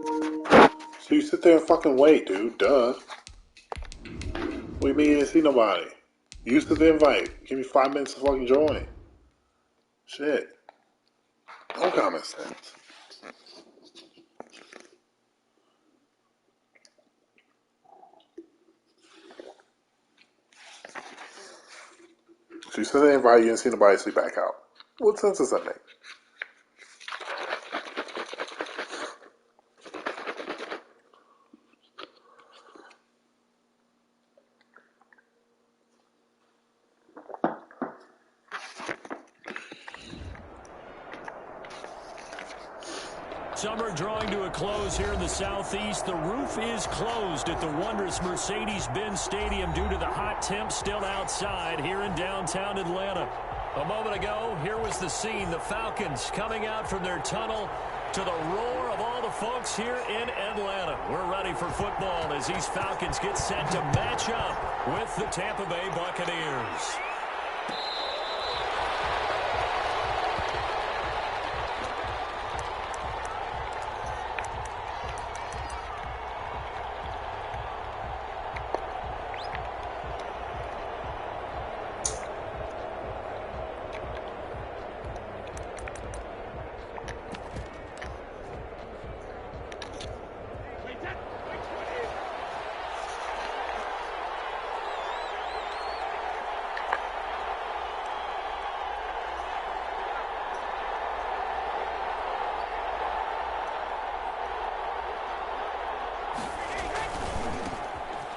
So you sit there and fucking wait, dude. Duh. What do you mean you didn't see nobody? You sit there and invite. Give me 5 minutes to fucking join. Shit. No common sense. So you sit there and invite. You didn't see nobody, so you back out. What sense does that make? Summer drawing to a close here in the southeast. The roof is closed at the wondrous Mercedes-Benz Stadium due to the hot temps still outside here in downtown Atlanta. A moment ago, here was the scene. The Falcons coming out from their tunnel to the roar of all the folks here in Atlanta. We're ready for football as these Falcons get set to match up with the Tampa Bay Buccaneers.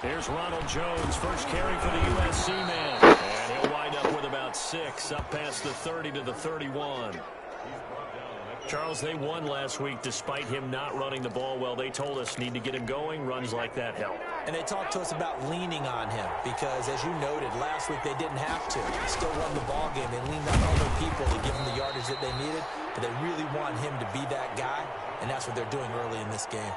Here's Ronald Jones, first carry for the USC man. And he'll wind up with about 6, up past the 30 to the 31. Charles, they won last week despite him not running the ball well. They told us need to get him going. Runs like that help. And they talked to us about leaning on him because, as you noted, last week they didn't have to. They still run the ball game. They leaned on other people to give them the yardage that they needed, but they really want him to be that guy, and that's what they're doing early in this game.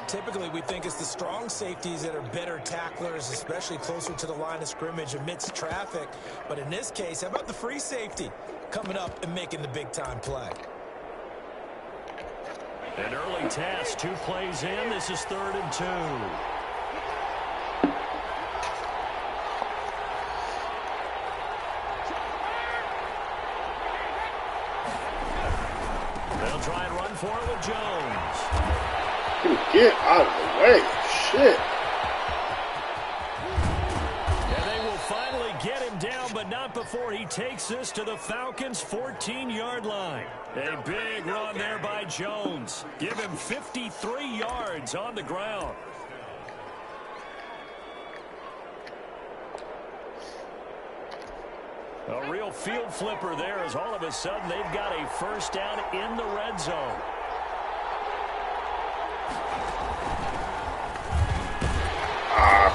Typically, we think it's the strong safeties that are better tacklers, especially closer to the line of scrimmage amidst traffic. But in this case, how about the free safety coming up and making the big-time play? An early task, 2 plays in. This is 3rd and 2. They'll try and run for it with Jones. Dude, get out of the way. Shit. And they will finally get him down, but not before he takes this to the Falcons' 14-yard line. A big run there by Jones. Give him 53 yards on the ground. A real field flipper there as all of a sudden they've got a first down in the red zone.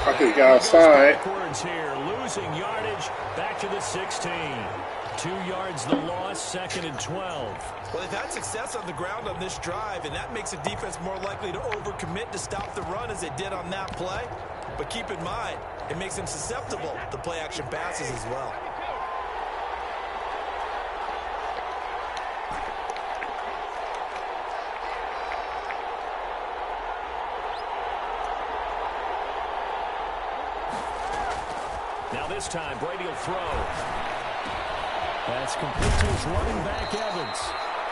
I could have got outside. Backwards here, losing yardage back to the 16. 2 yards the loss, 2nd and 12. Well, they've had success on the ground on this drive, and that makes a defense more likely to overcommit to stop the run as they did on that play. But keep in mind, it makes them susceptible to play-action passes as well. Now this time, Brady will throw. That's complete to his running back, Evans.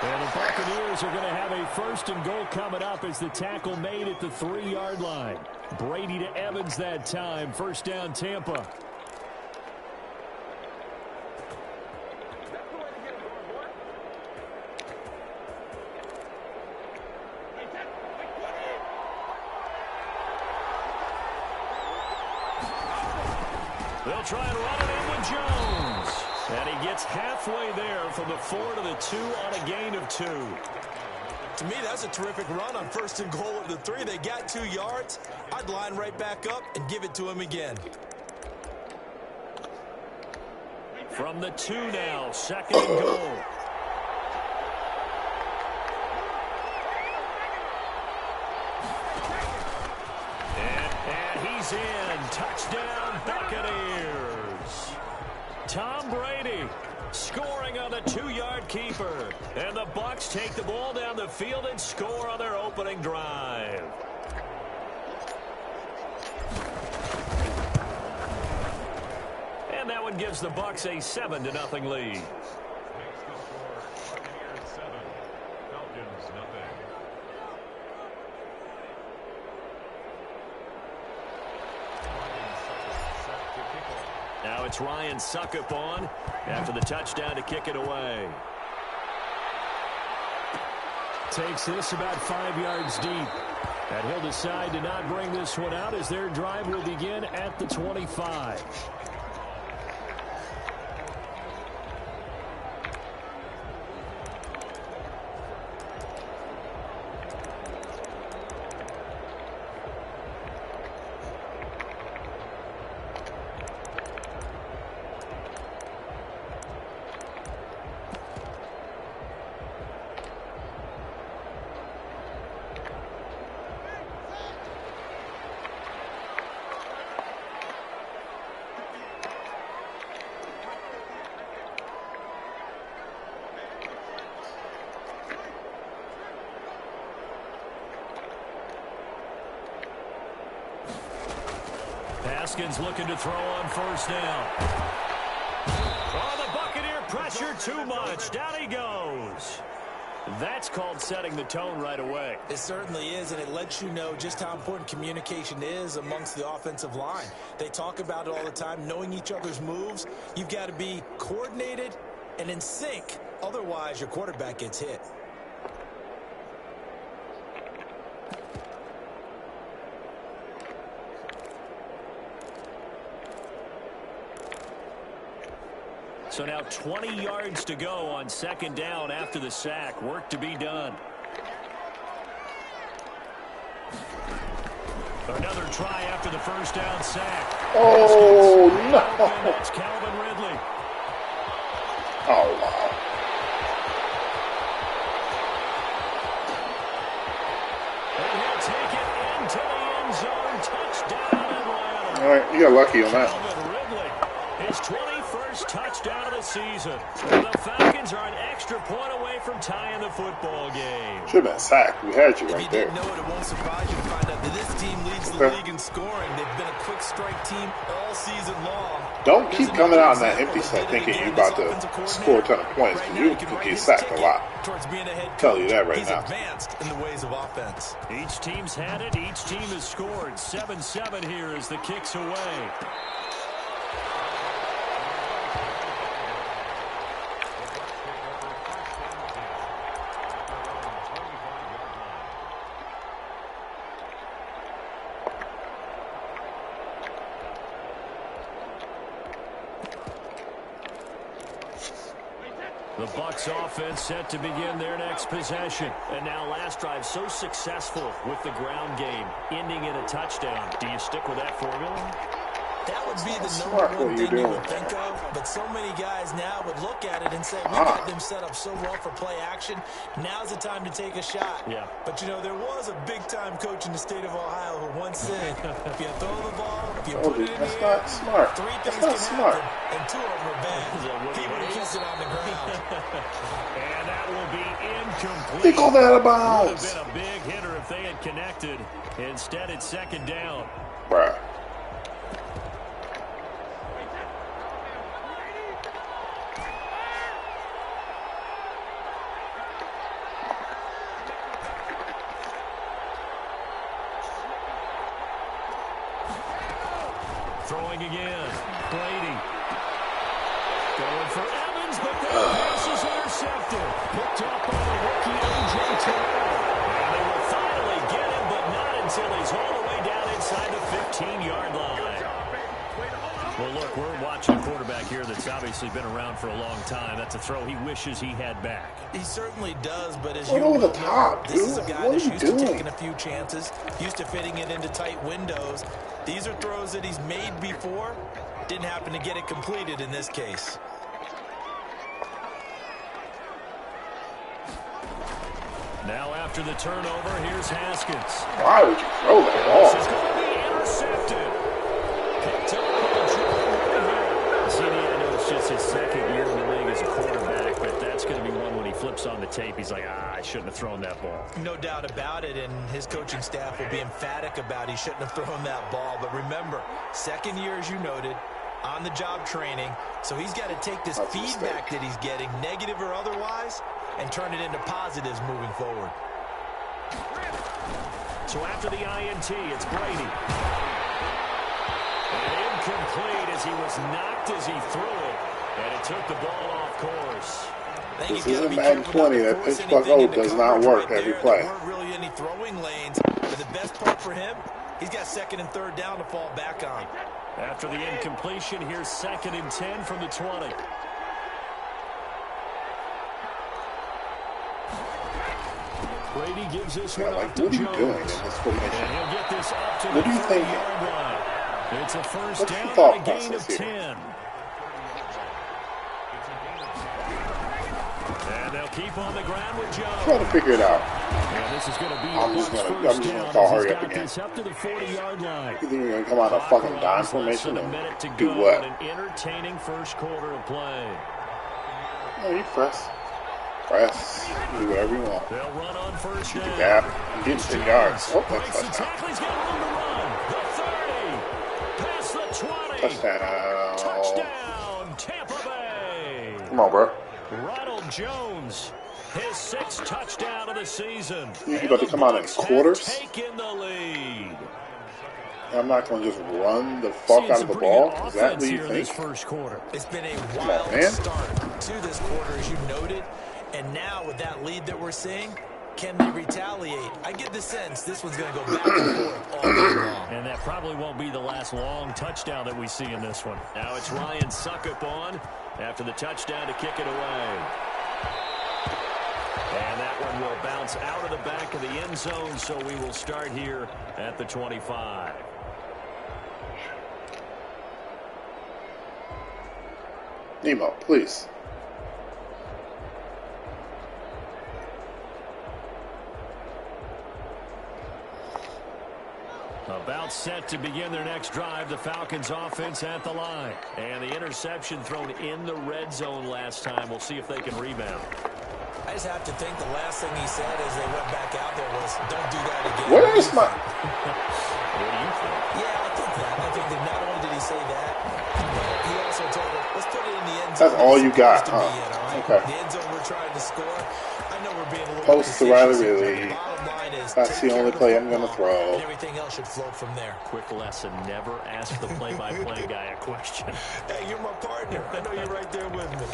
And the Buccaneers are going to have a 1st and goal coming up as the tackle made at the 3-yard line. Brady to Evans that time. 1st down, Tampa. They'll try and run it in with Jones. And he gets halfway there from the 4 to the 2 on a gain of 2. To me, that's a terrific run on 1st and goal at the 3. They got 2 yards. I'd line right back up and give it to him again. From the 2 now, 2nd and goal. And he's in. Touchdown, Buccaneers. Tom Brady Scoring on the 2-yard keeper. And the Bucs take the ball down the field and score on their opening drive. And that one gives the Bucs a 7-0 lead. Now it's Ryan Suckup on after the touchdown to kick it away. Takes this about 5 yards deep. And he'll decide to not bring this one out as their drive will begin at the 25. Haskins looking to throw on first down. Oh, the Buccaneer pressure too much. Down he goes. That's called setting the tone right away. It certainly is, and it lets you know just how important communication is amongst the offensive line. They talk about it all the time, knowing each other's moves. You've got to be coordinated and in sync. Otherwise, your quarterback gets hit. So now 20 yards to go on second down after the sack. Work to be done. Another try after the first down sack. Oh, no. And that's Calvin Ridley. Oh, wow. And he'll take it into the end zone. Touchdown, Atlanta. All right, you got lucky on that. Calvin Ridley, his 21st touchdown of the season. The Falcons are an extra point away from tying the football game. Should have been sacked. We had you If right you there. didn't know it, it won't surprise you to find out that this team leads the league in scoring. They've been a quick strike team all season long. Don't keep coming out in that empty set thinking you're about to score a ton of points, because you can get sacked a lot. Towards being a head coach. Tell you that right He's now. advanced in the ways of offense. Each team's had it. Each team has scored. 7-7 here as the kick's away. The Bucs offense set to begin their next possession. And now last drive so successful with the ground game, ending in a touchdown. Do you stick with that formula? That would be the Smart number what one you're thing you doing. would think of, but so many guys now would look at it and say, we got them set up so well for play action, now's the time to take a shot. Yeah. But, you know, there was a big-time coach in the state of Ohio who once said, if you throw the ball, if you put it in That's the air, not smart. three That's things not can smart. happen, and two of them are bad. He would have kept it on the ground. And that will be incomplete. They called that out of Would have bounds. been a big hitter if they had connected. Instead, it's second down. Bruh. Throwing again. Brady. Going for Evans, but that pass is intercepted. Picked up by the rookie A.J. Terrell. And they will finally get him, but not until he's all the way down inside the 15-yard line. Well, look, we're watching a quarterback here that's obviously been around for a long time. That's a throw he wishes he had back. He certainly does, but as Right you over the know, top, this is a dude. guy What that's are you used to doing? taking a few chances, used to fitting it into tight windows. These are throws that he's made before. Didn't happen to get it completed in this case. Now after the turnover, here's Haskins. Why would you throw that This is ball? going to be intercepted. Picked up by Jordan Whitehair. CD, I know it's just his second year in the league as a thrown that ball. No doubt about it, and his coaching staff will be emphatic about he shouldn't have thrown that ball. But remember, second year, as you noted, on-the-job training, so he's got to take this feedback that he's getting, negative or otherwise, and turn it into positives moving forward. So after the INT, it's Brady. And incomplete as he was knocked as he threw it, and it took the ball off course. This isn't Madden 20. That pitch plus O does not work every play. There weren't really any throwing lanes, but the best part for him, he's got second and third down to fall back on. After the incompletion, here's 2nd and 10 from the 20. Brady gives this one up to what are you Jones. doing in this formation? And he'll get this up to What the are you thinking? 30-yard line. It's a first What's your down thought and a gain of process 10. here? And they'll keep on the ground with Jones. Trying to figure it out. And this is going to be I'm just gonna call hurry up again. This up to the 40-yard line. You think you're gonna come out of fucking dime formation and do what? An entertaining first quarter of play. No, you press. Press. Do whatever you want. They'll run on first down. Gap. You get 10 yards. Oh, that's Breaks the tackle. He's got room to run. The 30. Past the 20. touchdown. Touchdown, Tampa Bay. Come on, bro. Ronald Jones, his 6th touchdown of the season. You about to come out in quarters? Taking the lead. I'm not going to just run the fuck out of the ball. Is that what you think? This first quarter. It's been a wild start to this quarter, as you noted. And now with that lead that we're seeing, can they retaliate? I get the sense this one's going to go back and forth all day long. And that probably won't be the last long touchdown that we see in this one. Now it's Ryan Suckup on after the touchdown to kick it away. And that one will bounce out of the back of the end zone, so we will start here at the 25. Nemo, please. About set to begin their next drive, the Falcons offense at the line. And the interception thrown in the red zone last time. We'll see if they can rebound. I just have to think the last thing he said as they went back out there was, don't do that again. Where is my... What do you think? Yeah, I think that. I think that not only did he say that, but he also told him, let's put it in the end zone. That's all you got, huh? Okay. The end zone we're trying to score. I know we're being a little Post to Riley Ridley. Bottom line is, That's the only play I'm going to throw. and everything else should flow from there. Quick lesson, never ask the play-by-play guy a question. Hey, you're my partner. I know you're right there with me.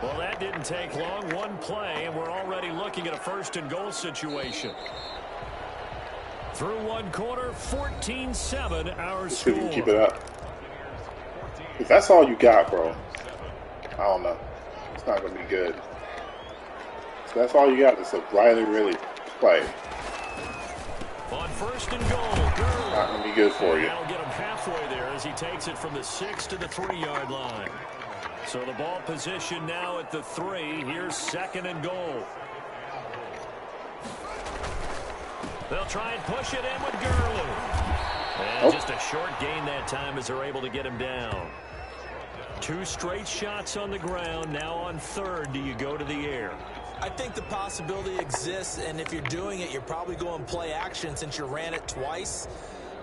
Well, that didn't take long. One play, and we're already looking at a first-and-goal situation. Through one quarter, 14-7, our See if you score. can keep it up. If that's all you got, bro, I don't know. It's not going to be good. So that's all you got. It's a Riley Ridley play. On first and goal, Gurley. Not going to be good for you. That'll get him halfway there as he takes it from the 6 to the 3-yard line. So the ball position now at the 3. Here's 2nd and goal. They'll try and push it in with Gurley. And just a short gain that time as they're able to get him down. 2 straight shots on the ground. Now on 3rd, do you go to the air? I think the possibility exists, and if you're doing it, you're probably going play action since you ran it twice.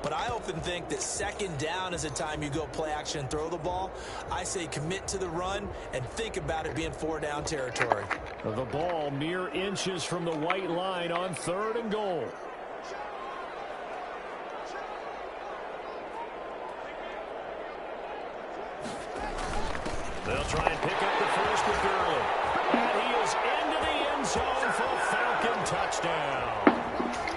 But I often think that 2nd down is a time you go play action and throw the ball. I say commit to the run and think about it being 4-down territory. The ball mere inches from the white line on 3rd and goal. They'll try and pick up the first with Gurley. And he is into the end zone for a Falcon touchdown.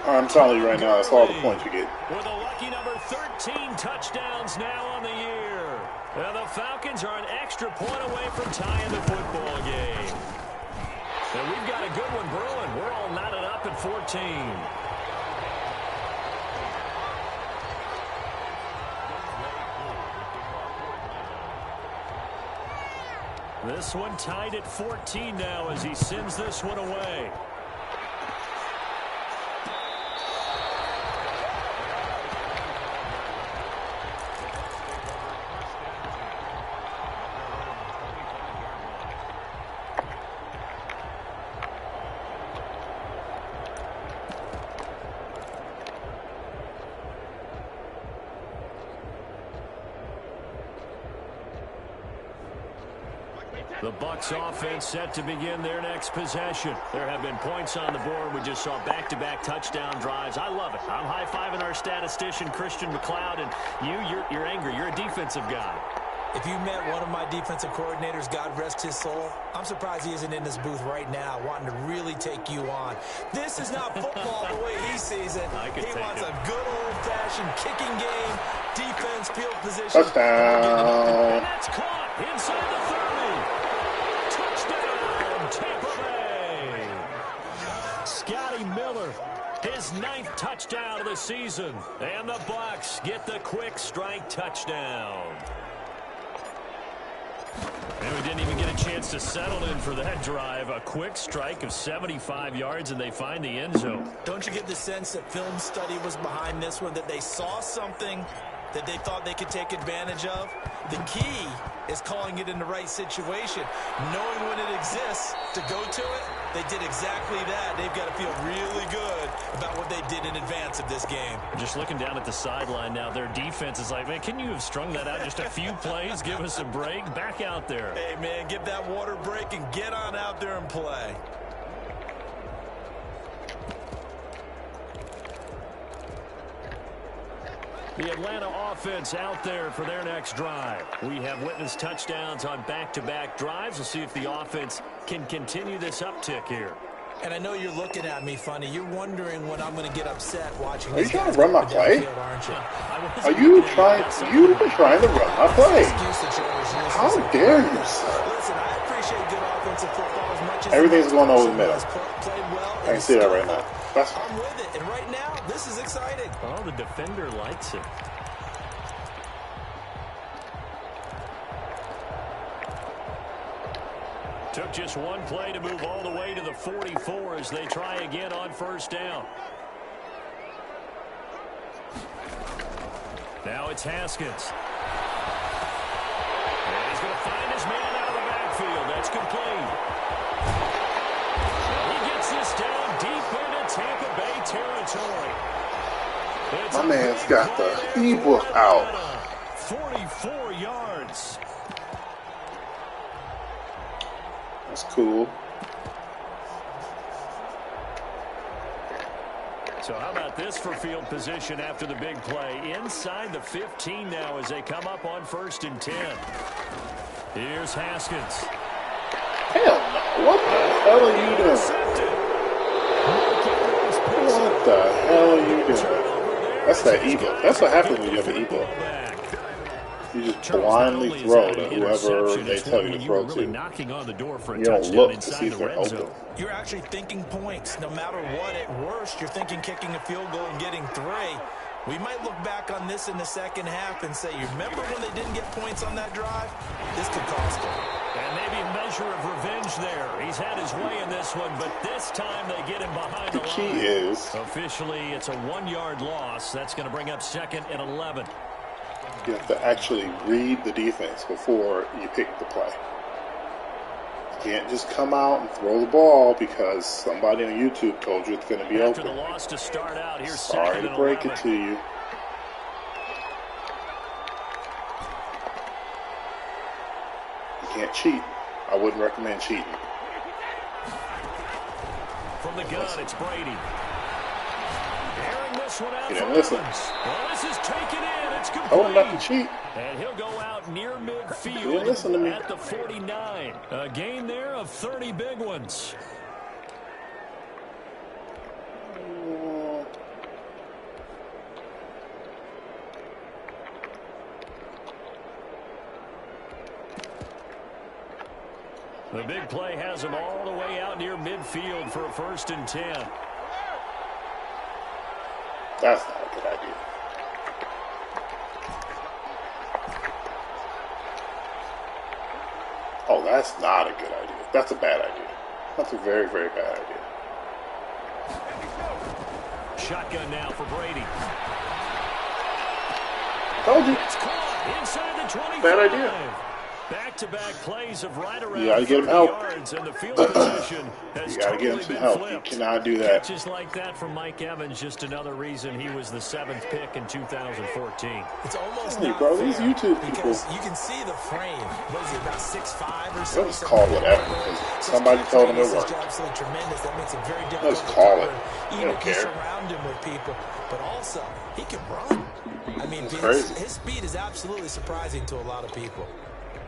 I'm telling you right now, that's all the points you get. With a lucky number 13 touchdowns now on the year. And the Falcons are an extra point away from tying the football game. And we've got a good one brewing. We're all knotted up at 14. This one tied at 14 now as he sends this one away. The Bucs offense set to begin their next possession. There have been points on the board. We just saw back-to-back touchdown drives. I love it. I'm high-fiving our statistician, Christian McLeod, and you're angry. You're a defensive guy. If you met one of my defensive coordinators, God rest his soul, I'm surprised he isn't in this booth right now wanting to really take you on. This is not football the way he sees it. He wants a good old-fashioned kicking game, defense, field position. Touchdown. And that's caught inside the 30. Touchdown, Tampa Bay. Scotty Miller, his 9th touchdown of the season. And the Bucs get the quick strike touchdown. And we didn't even get a chance to settle in for that drive. A quick strike of 75 yards, and they find the end zone. Don't you get the sense that film study was behind this one, that they saw something that they thought they could take advantage of? The key is calling it in the right situation, knowing when it exists to go to it. They did exactly that. They've got to feel really good about what they did in advance of this game. Just looking down at the sideline now, their defense is like, man, can you have strung that out just a few plays? Give us a break. Back out there. Hey, man, give that water break and get on out there and play. The Atlanta offense out there for their next drive. We have witnessed touchdowns on back-to-back drives. We'll see if the offense can continue this uptick here. And I know you're looking at me funny. You're wondering when I'm going to get upset watching. Are you trying to run my play? Field, aren't you? Are you trying? You've been trying to run my play. How dare you, sir? Listen, I appreciate good offensive football as much as Everything's going over the middle. Played well. I can see that right now. That's fine. I'm with it, and right now, this is exciting. Oh, the defender likes it. Took just one play to move all the way to the 44 as they try again on first down. Now it's Haskins. And he's going to find his man out of the backfield. That's complete. He gets this down deep into Tampa Bay territory. My man's got the e-book out. 44 yards. That's cool. So how about this for field position after the big play? Inside the 15 now as they come up on 1st and 10. Here's Haskins. Hell no. What the hell are you doing? What the hell are you doing? That's that e-book. That's what happens when you have an e-book. You just blindly throw to whoever they tell you to throw to. You don't look to see if they're open. You're actually thinking points. No matter what, at worst, you're thinking kicking a field goal and getting 3. We might look back on this in the second half and say, you remember when they didn't get points on that drive? This could cost them. And maybe a measure of revenge there. He's had his way in this one, but this time they get him behind the line. The key is... Officially, it's a 1-yard loss. That's going to bring up 2nd and 11. You have to actually read the defense before you pick the play. You can't just come out and throw the ball because somebody on YouTube told you it's going to be After open. the loss to start out, here's Sorry to break it to you. You can't cheat. I wouldn't recommend cheating. From the gun, it's Brady. Airing this one out. You didn't listen. Well, this is taken in. It's complete. Oh, not to cheat. And he'll go out near midfield You didn't listen to me. at the 49. A gain there of 30 big ones. The big play has him all the way out near midfield for a 1st and 10. That's not a good idea. Oh, that's not a good idea. That's a bad idea. That's a very, very bad idea. Shotgun now for Brady. Told you. It's caught inside the 25. Bad idea. Back-to-back plays of right around You gotta get him 30 help. yards, and the field position has You gotta get him totally some been help. You flipped. cannot do that. Catches like that from Mike Evans, just another reason he was the 7th pick in 2014. It's almost Hey, not bro, fair these YouTube people. because you can see the frame. What is he, about 6'5" or so? They'll just call whatever. Because somebody told him it worked. Absolutely tremendous. That makes it very They'll difficult just to call cover, it. They even don't if you care. surround him with people. But also, he can run. I mean, his speed is absolutely surprising to a lot of people.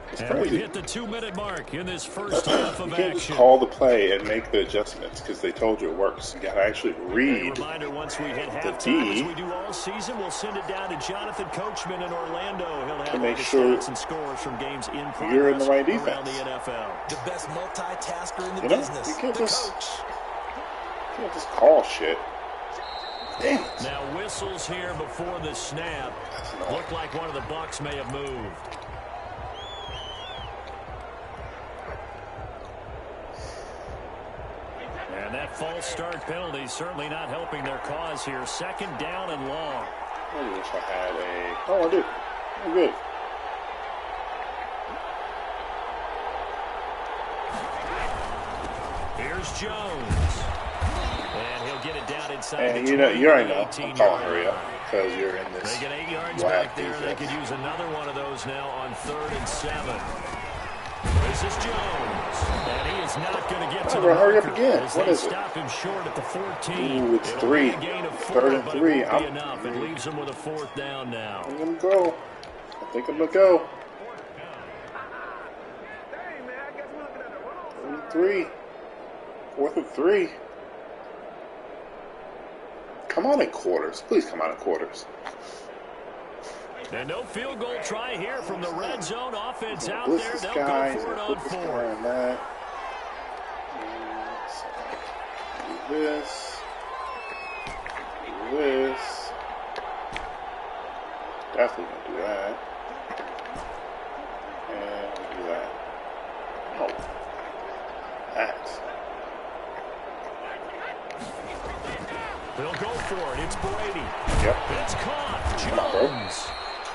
It's and we've crazy. hit the 2-minute mark in this first half of You can't just action. call the play and make the adjustments because they told you it works. You gotta actually A read. reminder, once we hit the halftime, D as we do all season, we'll send it down to Jonathan Coachman in Orlando. He'll have make all the sure stats and scores from games in progress you're in the right around defense. the NFL. The best multitasker in the You know, business, you can't the just- coach. You can't just call shit. Damn it. Now whistles here before the snap. Looked like one of the Bucs may have moved. And that false start penalty certainly not helping their cause here. 2nd down and long. I wish I had a... Oh, I do. I'm good. Here's Jones. And he'll get it down inside And the you know, you already know. 18 I'm calling yard hurry up line. because you're in this. They get 8 yards whack back there. They defense. could use another one of those now on 3rd and 7. This is Jones. And he is not going to get to the hurry up marker again. as What they is it? stop him short at the 14. Ooh, it's It'll 3. be a gain of 3rd and but 3. it won't be enough. It leaves them with a 4th down now. I'm gonna go. I think I'm gonna go. 3. 4th and 3. Come on in quarters. Please come on in quarters. And no field goal try here from the red zone offense out Blitz there. this They'll guy. go for it on Blitz this guy 4th. and that. Do this. Do this. Definitely gonna do that. And do that. No. That. They'll go for it. It's Brady. Yep. It's caught. Come on, bro. Jones.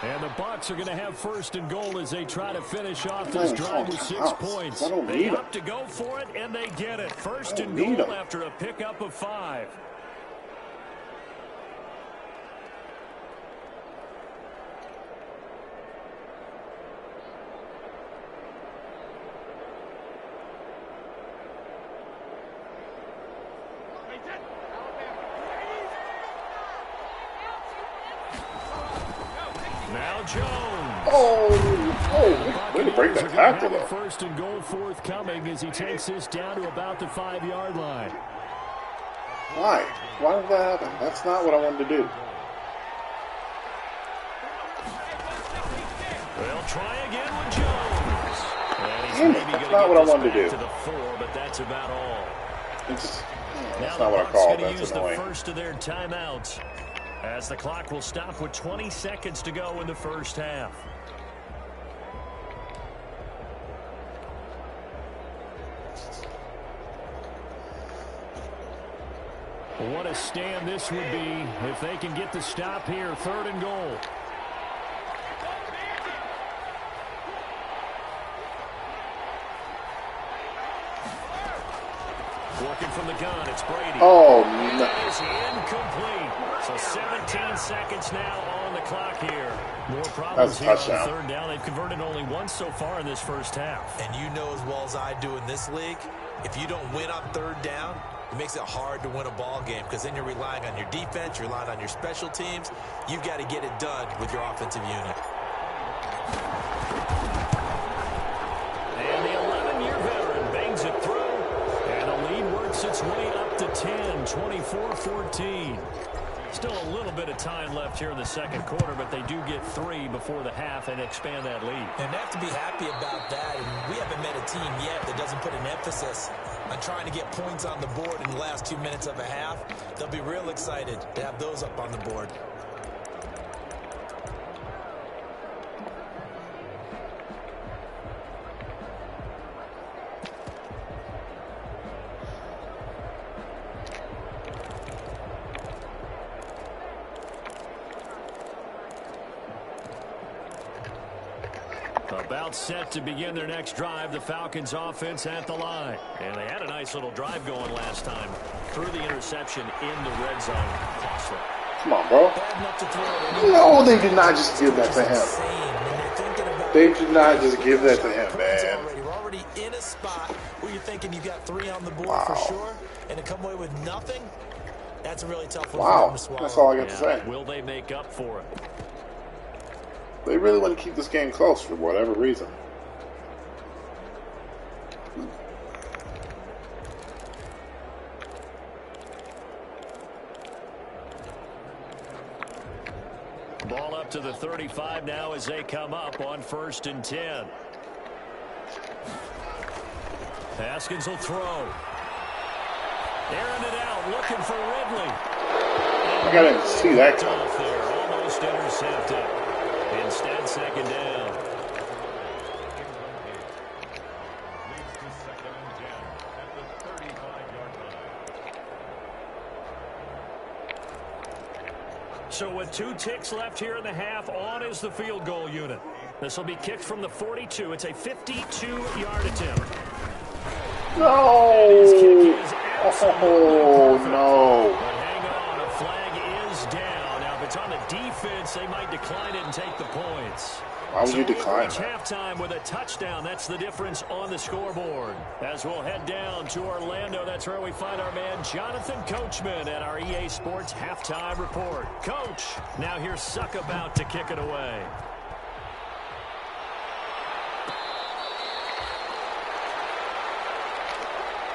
And the Bucs are going to have 1st and goal as they try to finish off this drive with 6 points. I don't They need 'em. opt to go for it, and they get it. 1st I don't and need goal 'em. after a pickup of 5. Now Jones. Oh, way to break that tackle, though. 1st and goal forthcoming as he takes this down to about the 5-yard line. Why? Why did that happen? That's not what I wanted to do. They'll try again with Jones. And he's Damn it, maybe that's gonna not get what I this wanted to back do. to the 4, but that's about all. It's, Now that's the not what I Bucs called. gonna That's use annoying. the first of their timeouts as the clock will stop with 20 seconds to go in the first half. What a stand this would be if they can get the stop here. 3rd and goal. Working from the gun, it's Brady. Oh, And no. that is incomplete. So 17 seconds now on the clock here. More problems That's a here on touchdown. 3rd down. They've converted only once so far in this first half. And you know as well as I do in this league, if you don't win on 3rd down, it makes it hard to win a ball game because then you're relying on your defense, you're relying on your special teams. You've got to get it done with your offensive unit. And the 11-year veteran bangs it through. And the lead works its way up to 10, 24-14. Still a little bit of time left here in the second quarter, but they do get 3 before the half and expand that lead. And they have to be happy about that. And we haven't met a team yet that doesn't put an emphasis on trying to get points on the board in the last 2 minutes of a half. They'll be real excited to have those up on the board. About set to begin their next drive, the Falcons offense at the line. And they had a nice little drive going last time. Threw the interception in the red zone. Costly. Come on, bro. No, they did not just give that to him. They did not just give that to him, man. We're already in a spot where you're thinking you got 3 on the board for sure, and to come away with nothing, that's a really tough one for them to swallow. That's all I got to say. Will they make up for it? They really want to keep this game close for whatever reason. Ball up to the 35 now as they come up on 1st and 10. Haskins will throw. Airing it out, looking for Ridley. I didn't see that coming. There, almost intercepted. Instead, 2nd down. So with 2 ticks left here in the half, on is the field goal unit. This will be kicked from the 42. It's a 52-yard attempt. No! Oh, no. But hang on, a flag is down. Now, if it's on the defense, they might decline it and take the points. Why would you decline that? Halftime with a touchdown. That's the difference on the scoreboard. As we'll head down to Orlando, that's where we find our man Jonathan Coachman at our EA Sports Halftime Report. Coach, now here's Suckabout to kick it away.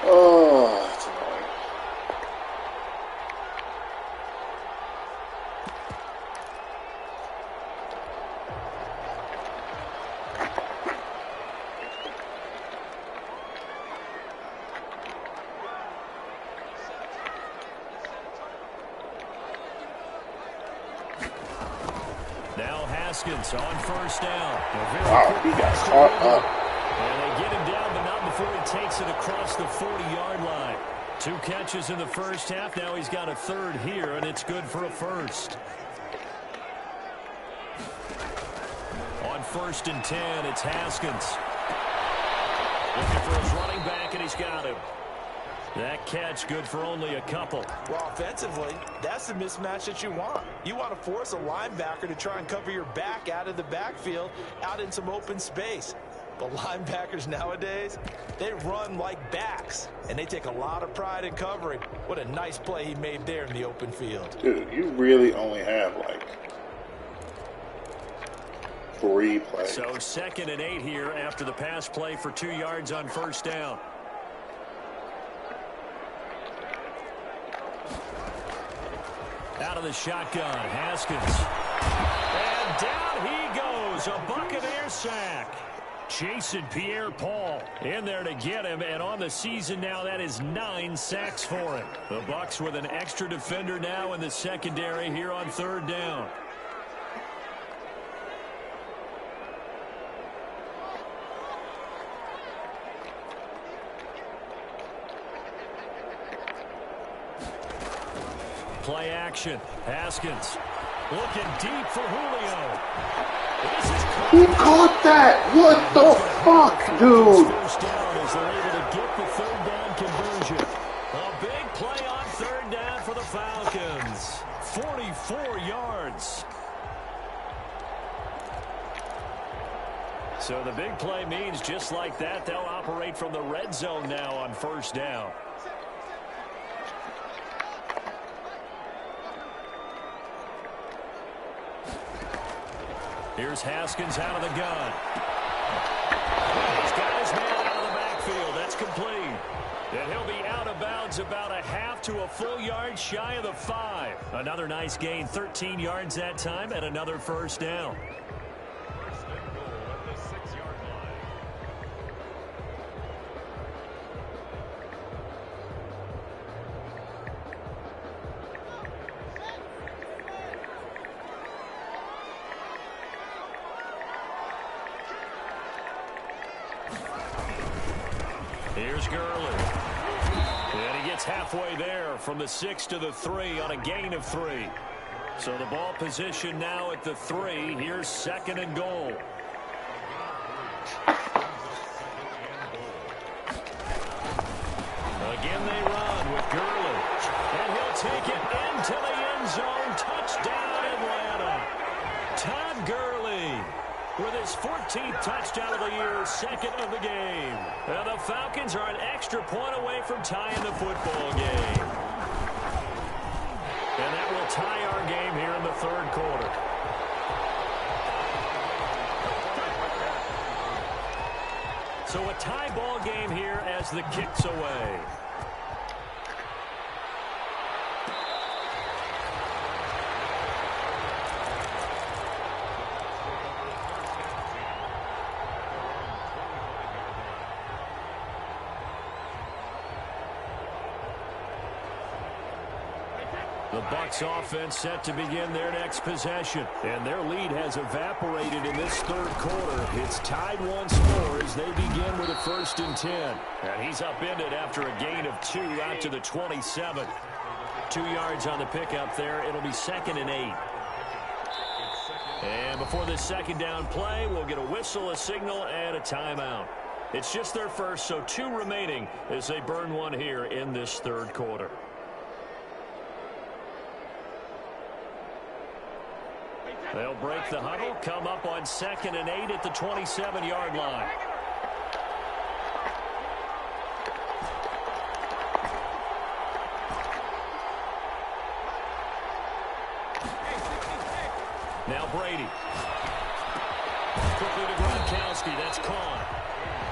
Oh, that's annoying. Now Haskins on 1st down. Wow, he got caught up. And they get him down, but not before he takes it across the 40-yard line. 2 catches in the first half. Now he's got a 3rd here, and it's good for a 1st. On 1st and 10, it's Haskins. Looking for his running back, and he's got him. That catch good for only a couple. Well, offensively, that's the mismatch that you want. You want to force a linebacker to try and cover your back out of the backfield, out in some open space. But linebackers nowadays, they run like backs, and they take a lot of pride in covering. What a nice play he made there in the open field. Dude, you really only have, like, 3 plays. So 2nd and 8 here after the pass play for 2 yards on 1st down. Out of the shotgun, Haskins. And down he goes, a Buccaneer sack. Jason Pierre-Paul in there to get him, and on the season now, that is 9 sacks for him. The Bucs with an extra defender now in the secondary here on 3rd down. Play action. Haskins looking deep for Julio. Who caught that? What the fuck, dude? First down as they're able to get the 3rd down conversion. A big play on 3rd down for the Falcons. 44 yards. So the big play means just like that, they'll operate from the red zone now on 1st down. Here's Haskins out of the gun. He's got his man out of the backfield. That's complete. And he'll be out of bounds about a half to a full yard shy of the 5. Another nice gain, 13 yards that time, and another 1st down. Here's Gurley. And he gets halfway there from the 6 to the 3 on a gain of 3. So the ball position now at the 3. Here's 2nd and goal. his 14th touchdown of the year, second of the game. And the Falcons are an extra point away from tying the football game. And that will tie our game here in the third quarter. So a tie ball game here as the kick's away. The Bucs offense set to begin their next possession. And their lead has evaporated in this third quarter. It's tied once more as they begin with a 1st and 10. And he's upended after a gain of 2 out to the 27. 2 yards on the pickup there. It'll be 2nd and 8. And before this second down play, we'll get a whistle, a signal, and a timeout. It's just their first, so 2 remaining as they burn one here in this third quarter. They'll break the huddle, come up on 2nd and 8 at the 27-yard line. Now Brady. Quickly to Gronkowski. That's caught.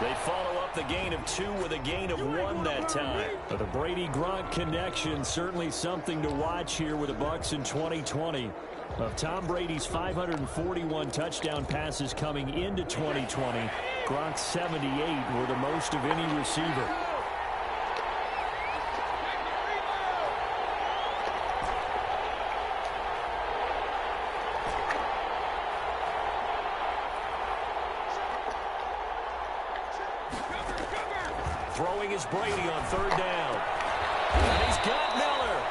They follow up the gain of 2 with a gain of 1 that time. But the Brady-Gronk connection, certainly something to watch here with the Bucs in 2020. Of Tom Brady's 541 touchdown passes coming into 2020, Gronk's 78 were the most of any receiver. Throwing is Brady on 3rd down. And he's got Miller.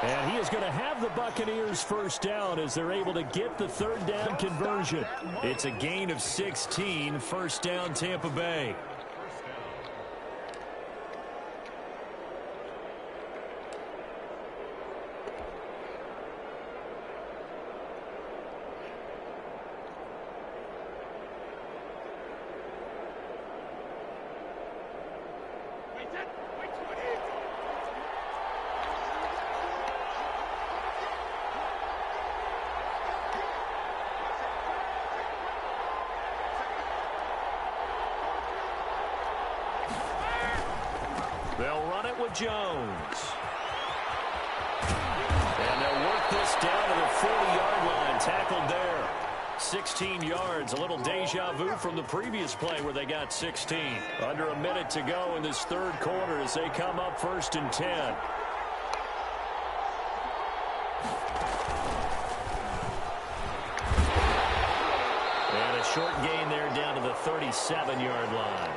And he is going to have the Buccaneers 1st down as they're able to get the 3rd down conversion. It's a gain of 16, 1st down Tampa Bay. They'll run it with Jones. And they'll work this down to the 40-yard line. Tackled there. 16 yards. A little deja vu from the previous play where they got 16. Under a minute to go in this third quarter as they come up 1st and 10. And a short gain there down to the 37-yard line.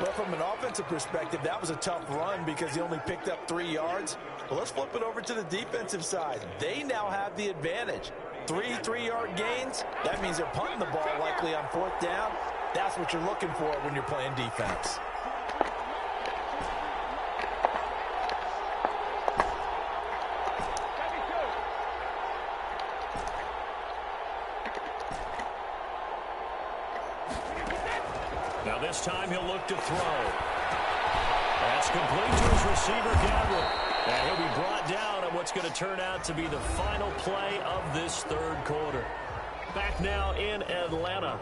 Well, from an offensive perspective, that was a tough run because he only picked up 3 yards. Well, let's flip it over to the defensive side. They now have the advantage. 3 3-yard gains. That means they're punting the ball likely on 4th down. That's what you're looking for when you're playing defense. Now this time he'll look to throw. That's complete to his receiver, Godwin. And he'll be brought down on what's going to turn out to be the final play of this third quarter. Back now in Atlanta.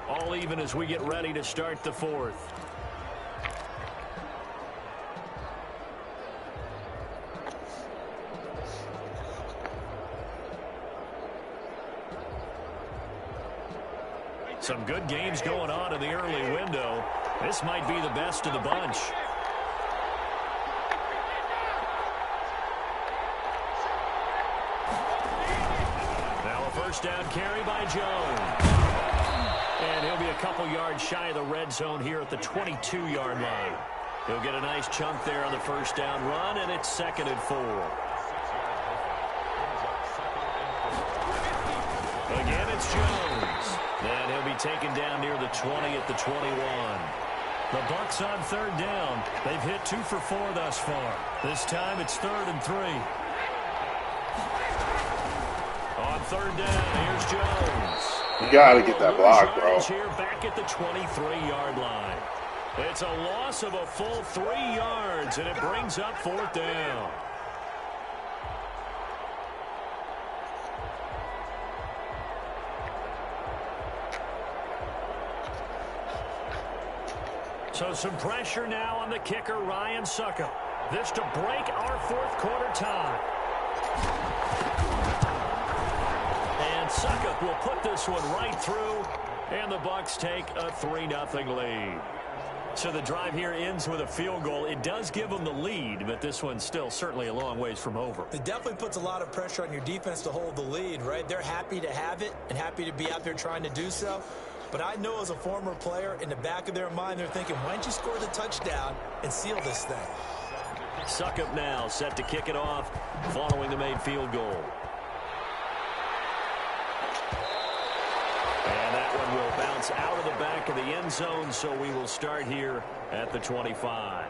All even as we get ready to start the fourth. Some good games going on in the early window. This might be the best of the bunch. Now a first down carry by Jones. And he'll be a couple yards shy of the red zone here at the 22-yard line. He'll get a nice chunk there on the first down run, and it's 2nd and 4. Again, it's Jones. And he'll be taken down near the 20 at the 21. The Bucs on 3rd down. They've hit 2 for 4 thus far. This time it's 3rd and 3. On 3rd down, here's Jones. You gotta get that block, bro. Here back at the 23-yard line. It's a loss of a full 3 yards, and it brings up 4th down. So some pressure now on the kicker, Ryan Succop. This to break our 4th quarter tie. And Succop will put this one right through, and the Bucs take a 3-0 lead. So the drive here ends with a field goal. It does give them the lead, but this one's still certainly a long ways from over. It definitely puts a lot of pressure on your defense to hold the lead, right? They're happy to have it and happy to be out there trying to do so. But I know as a former player, in the back of their mind, they're thinking, why don't you score the touchdown and seal this thing? Succop now set to kick it off following the made field goal. And that one will bounce out of the back of the end zone, so we will start here at the 25.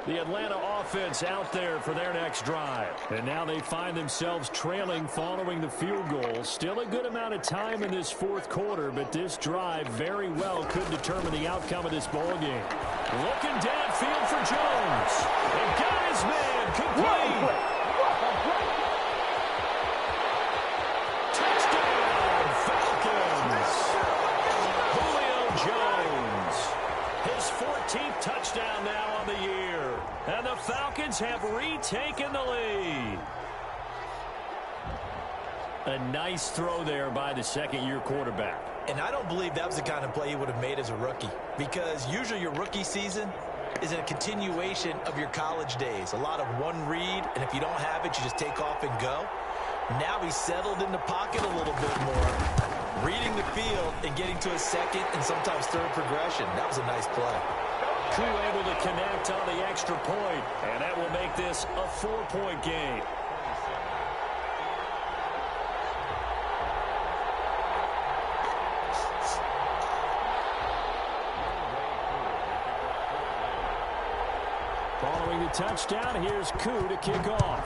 The Atlanta offense out there for their next drive. And now they find themselves trailing following the field goal. Still a good amount of time in this 4th quarter, but this drive very well could determine the outcome of this ballgame. Looking downfield for Jones. And got his man complete. Touchdown, Falcons. Julio Jones. His 14th touchdown now on the year. And the Falcons have retaken the lead. A nice throw there by the second-year quarterback. And I don't believe that was the kind of play he would have made as a rookie, because usually your rookie season is a continuation of your college days. A lot of one read, and if you don't have it, you just take off and go. Now he's settled in the pocket a little bit more, reading the field and getting to a second and sometimes third progression. That was a nice play. Koo able to connect on the extra point, and that will make this a 4-point game. Following the touchdown, here's Koo to kick off.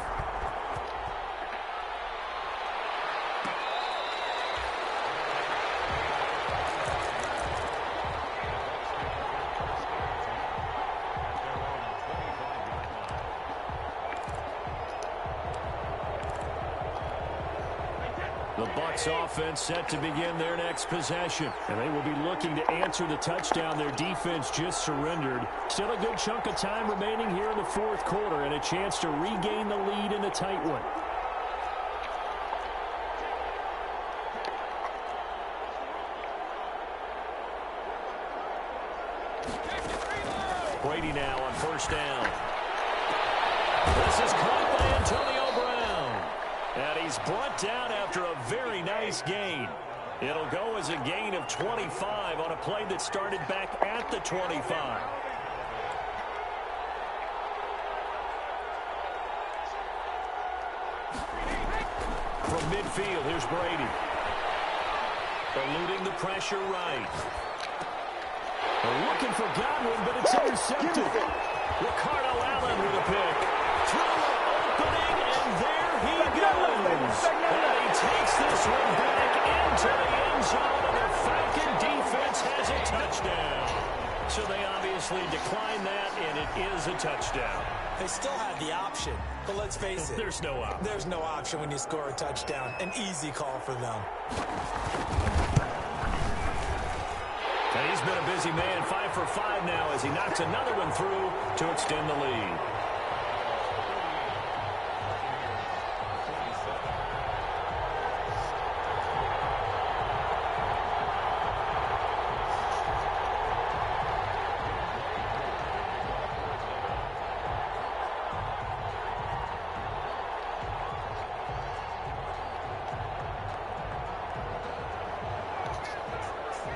The Bucs offense set to begin their next possession. And they will be looking to answer the touchdown their defense just surrendered. Still a good chunk of time remaining here in the 4th quarter and a chance to regain the lead in a tight one. Brady now on 1st down. This is caught by Antonio Brown. And he's brought down after a very nice gain. It'll go as a gain of 25 on a play that started back at the 25. From midfield, here's Brady. Eluding the pressure right. Looking for Godwin, but it's intercepted. Ricardo Allen with a pick. Through the opening, and there he goes. And he takes this one back into the end zone, and the Falcon defense has a touchdown. So they obviously declined that, and it is a touchdown. They still had the option, but let's face it. There's no option. There's no option when you score a touchdown. An easy call for them. And he's been a busy man, 5 for 5 now as he knocks another one through to extend the lead.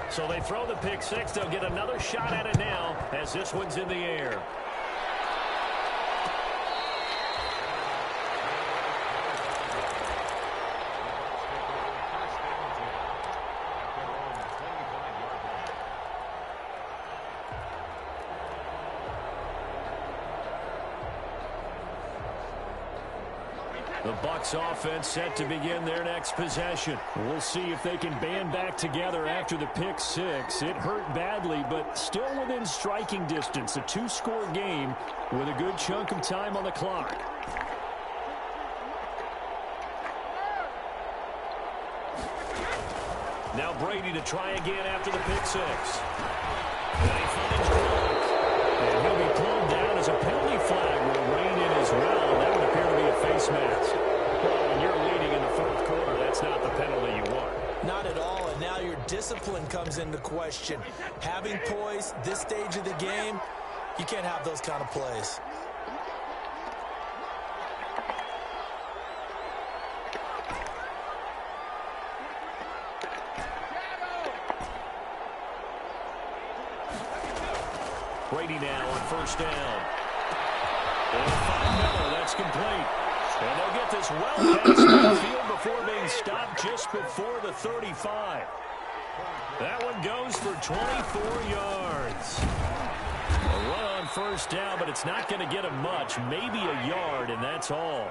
So they throw the pick six. They'll get another shot at it now as this one's in the air. The Bucs offense set to begin their next possession. We'll see if they can band back together after the pick six. It hurt badly, but still within striking distance. A two-score game with a good chunk of time on the clock. Now Brady to try again after the pick six. And he finds Gronk. And he'll be pulled down as a penalty flag will rein in as well. That would appear to be a face mask. Well, when you're leading in the fourth quarter, that's not the penalty you want. Not at all, and now your discipline comes into question. Having poise this stage of the game, you can't have those kind of plays. Brady now on first down. And find Miller, that's complete. And they'll get this well past midfield before being stopped just before the 35. That one goes for 24 yards. A run on first down, but it's not going to get him much. Maybe a yard, and that's all.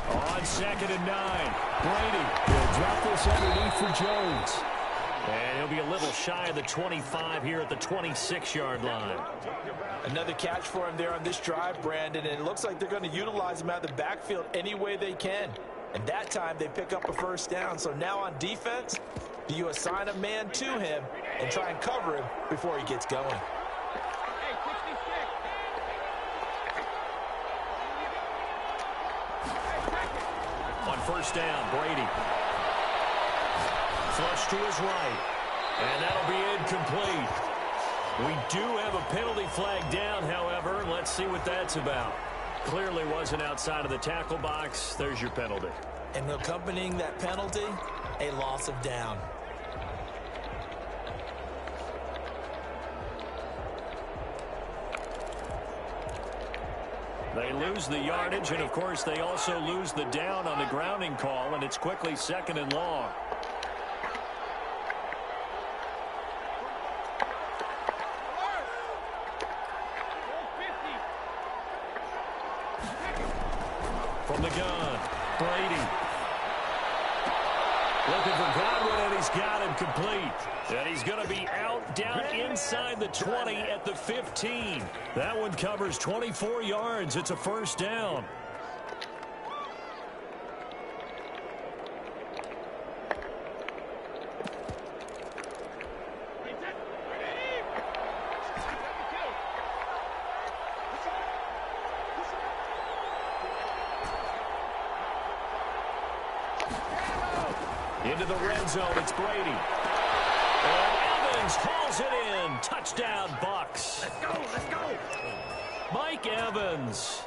On 2nd and 9, Brady will drop this underneath for Jones. And he'll be a little shy of the 25 here at the 26-yard line. Another catch for him there on this drive, Brandon, and it looks like they're going to utilize him out of the backfield any way they can. And that time they pick up a first down. So now on defense, do you assign a man to him and try and cover him before he gets going? On first down, Brady. Flush to his right. And that'll be incomplete. We do have a penalty flag down, however. Let's see what that's about. Clearly wasn't outside of the tackle box. There's your penalty. And accompanying that penalty, a loss of down. They lose the yardage, and of course they also lose the down on the grounding call, and it's quickly 2nd and long. From the gun, Brady. Looking for Godwin, and he's got him complete. And he's going to be out down inside the 20 at the 15. That one covers 24 yards. It's a first down. Into the red zone, it's Brady. And Evans hauls it in. Touchdown, Bucs. Let's go, let's go. Mike Evans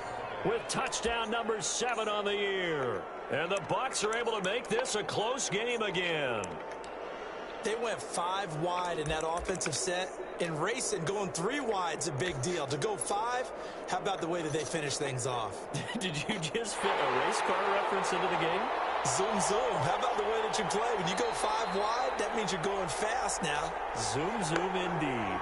with touchdown number 7 on the year. And the Bucs are able to make this a close game again. They went 5 wide in that offensive set. In racing, going 3 wide's a big deal. To go 5, how about the way that they finish things off? Did you just fit a race car reference into the game? Zoom, zoom. How about the way that you play? When you go 5 wide, that means you're going fast now. Zoom, zoom indeed.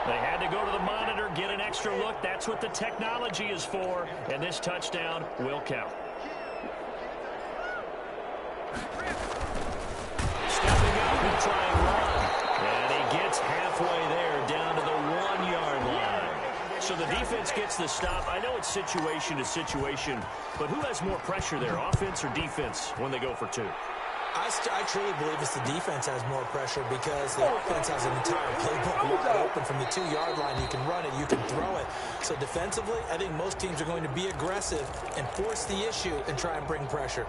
They had to go to the monitor, get an extra look. That's what the technology is for. And this touchdown will count. Stepping up and trying to run. And he gets halfway there down to the 1-yard line. So the defense gets the stop. I know it's situation to situation, but who has more pressure there, offense or defense, when they go for 2? I truly believe it's the defense has more pressure because the offense has an entire playbook wide open from the 2-yard line. You can run it, you can throw it. So defensively, I think most teams are going to be aggressive and force the issue and try and bring pressure.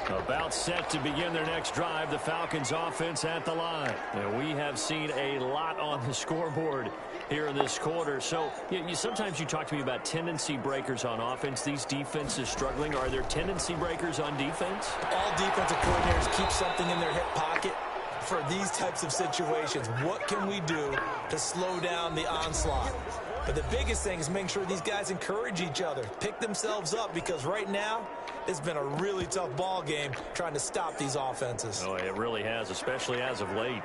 About set to begin their next drive, the Falcons offense at the line. And we have seen a lot on the scoreboard here in this quarter. So sometimes you talk to me about tendency breakers on offense. These defenses struggling. Are there tendency breakers on defense? All defensive coordinators keep something in their hip pocket, for these types of situations. What can we do to slow down the onslaught? But the biggest thing is making sure these guys encourage each other, pick themselves up, because right now it's been a really tough ball game trying to stop these offenses. Oh, it really has, especially as of late.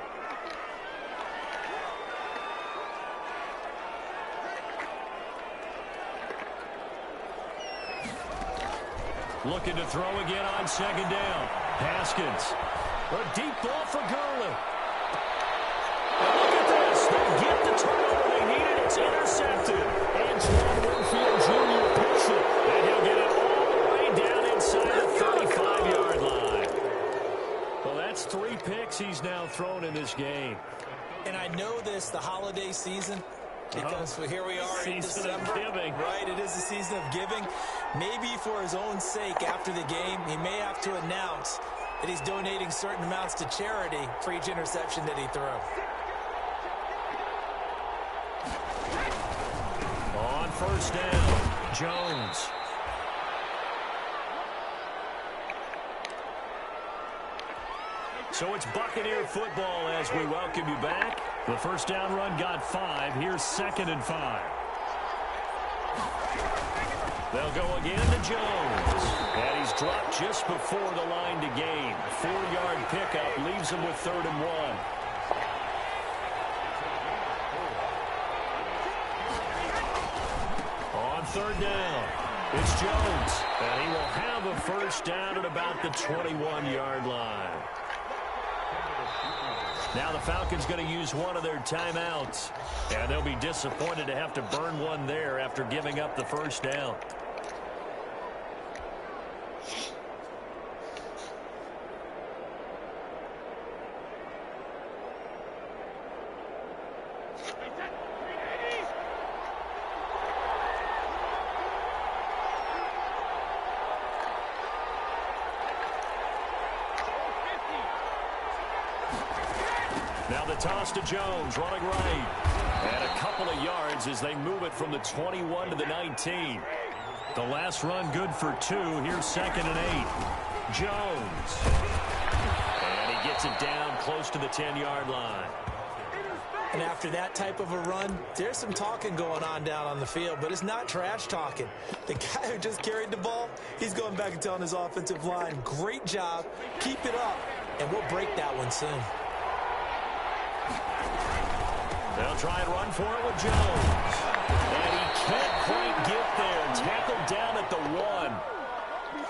Looking to throw again on second down. Haskins. A deep ball for Gurley. And look at this. They get the turnover they needed. It's intercepted. Antoine Winfield Jr. picks it. And he'll get it all the way down inside the 35-yard line. Well, that's 3 picks he's now thrown in this game. And I know this, the holiday season, because here we are in December. Right, it is the season of giving. Maybe for his own sake after the game, he may have to announce that he's donating certain amounts to charity for each interception that he threw. On first down, Jones. So it's Buccaneer football as we welcome you back. The first down run got 5. Here's 2nd and 5. They'll go again to Jones. And he's dropped just before the line to gain. 4-yard pickup leaves him with 3rd and 1. On 3rd down, it's Jones. And he will have a first down at about the 21-yard line. Now the Falcons going to use one of their timeouts. And they'll be disappointed to have to burn one there after giving up the first down. Now the toss to Jones, running right. And a couple of yards as they move it from the 21 to the 19. The last run good for 2. Here's 2nd and 8. Jones. And he gets it down close to the 10-yard line. And after that type of a run, there's some talking going on down on the field, but it's not trash talking. The guy who just carried the ball, he's going back and telling his offensive line, great job, keep it up, and we'll break that one soon. They'll try and run for it with Jones. And he can't quite get there. Tackled down at the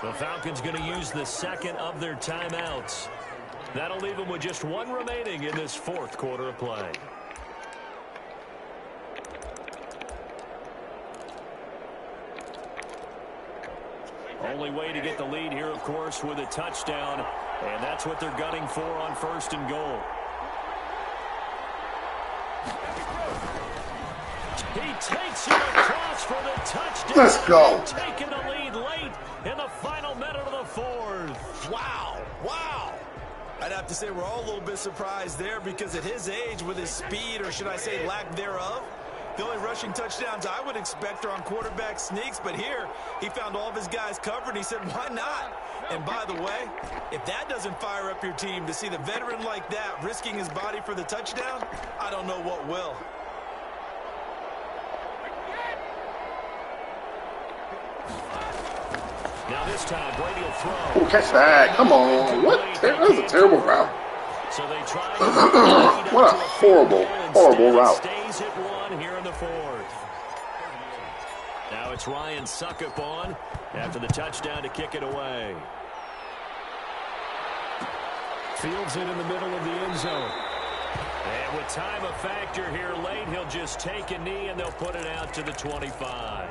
1. The Falcons going to use the 2nd of their timeouts. That'll leave them with just 1 remaining in this 4th quarter of play. Only way to get the lead here, of course, with a touchdown. And that's what they're gunning for on 1st and goal. He takes it across for the touchdown. Let's go. Taking the lead late in the final minute of the 4th. Wow. Wow. I'd have to say we're all a little bit surprised there because at his age, with his speed, or should I say lack thereof, the only rushing touchdowns I would expect are on quarterback sneaks. But here, he found all of his guys covered. He said, why not? And by the way, if that doesn't fire up your team to see the veteran like that risking his body for the touchdown, I don't know what will. Now this time, Brady will throw. Oh, catch that. Come on. What? That was a terrible route. So they try what a horrible route. Stays at 1 here in the 4th. Now it's Ryan Suckup on after the touchdown to kick it away. Fields it in the middle of the end zone. And with time a factor here late, he'll just take a knee and they'll put it out to the 25.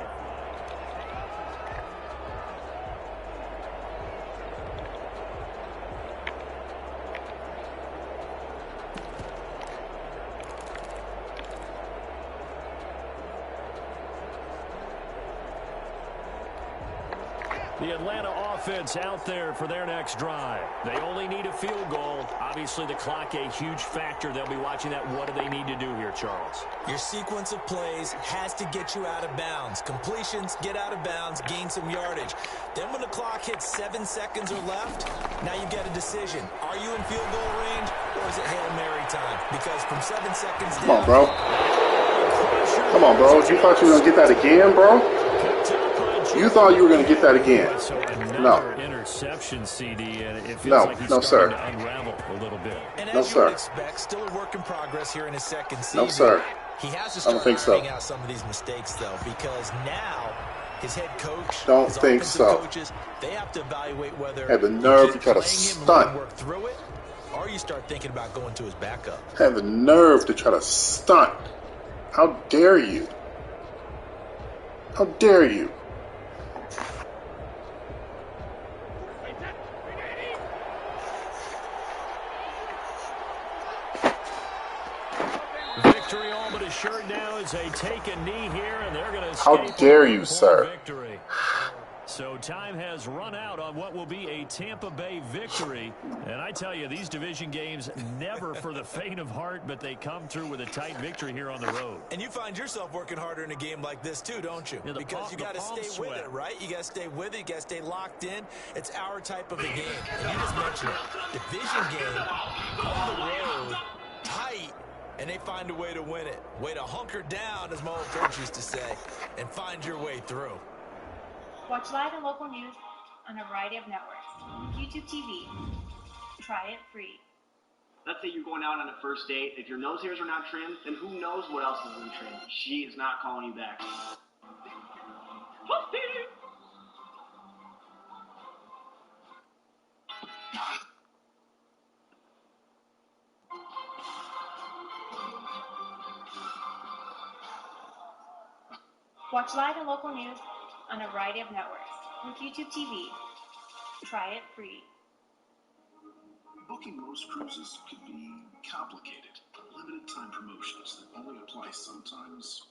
The Atlanta offense out there for their next drive. They only need a field goal. Obviously, the clock a huge factor. They'll be watching that. What do they need to do here, Charles? Your sequence of plays has to get you out of bounds. Completions, get out of bounds, gain some yardage. Then when the clock hits 7 seconds or left, now you get a decision. Are you in field goal range or or is it Hail Mary time? Because from 7 seconds down... Come on, bro. Come on, bro. You thought you were going to get that again, bro? You thought you were going to get that again. No. Interception, CD, and it feels No, like he's no, starting sir. to unravel a little bit. And No, as you sir. would expect, still a work in progress here in his second season. No, sir. He has to I don't start think so. ironing out some of these mistakes, though, because now his head coach, Don't his think offensive so. coaches, they have to evaluate whether Had the you nerve keep to try to playing him and stunt. let him work through it, or you start thinking about going to his backup. Have the nerve to try to stunt. How dare you? How dare you? Victory all but assured now as they take a knee here, and they're going to How escape dare with a you, one-point sir. victory. So time has run out on what will be a Tampa Bay victory. And I tell you, these division games never for the faint of heart, but they come through with a tight victory here on the road. And you find yourself working harder in a game like this too, don't you? Yeah, because you got to stay with it, right? You got to stay with it. You got to stay locked in. It's our type of a game. And you just mentioned it. Division game on the road, tight, and they find a way to win it. Way to hunker down, as my old coach used to say, and find your way through. Watch live and local news on a variety of networks. YouTube TV. Try it free. Let's say you're going out on a first date. If your nose hairs are not trimmed, then who knows what else is in trim? She is not calling you back. Watch live and local news on a variety of networks. With YouTube TV. Try it free. Booking most cruises can be complicated. Limited time promotions that only apply sometimes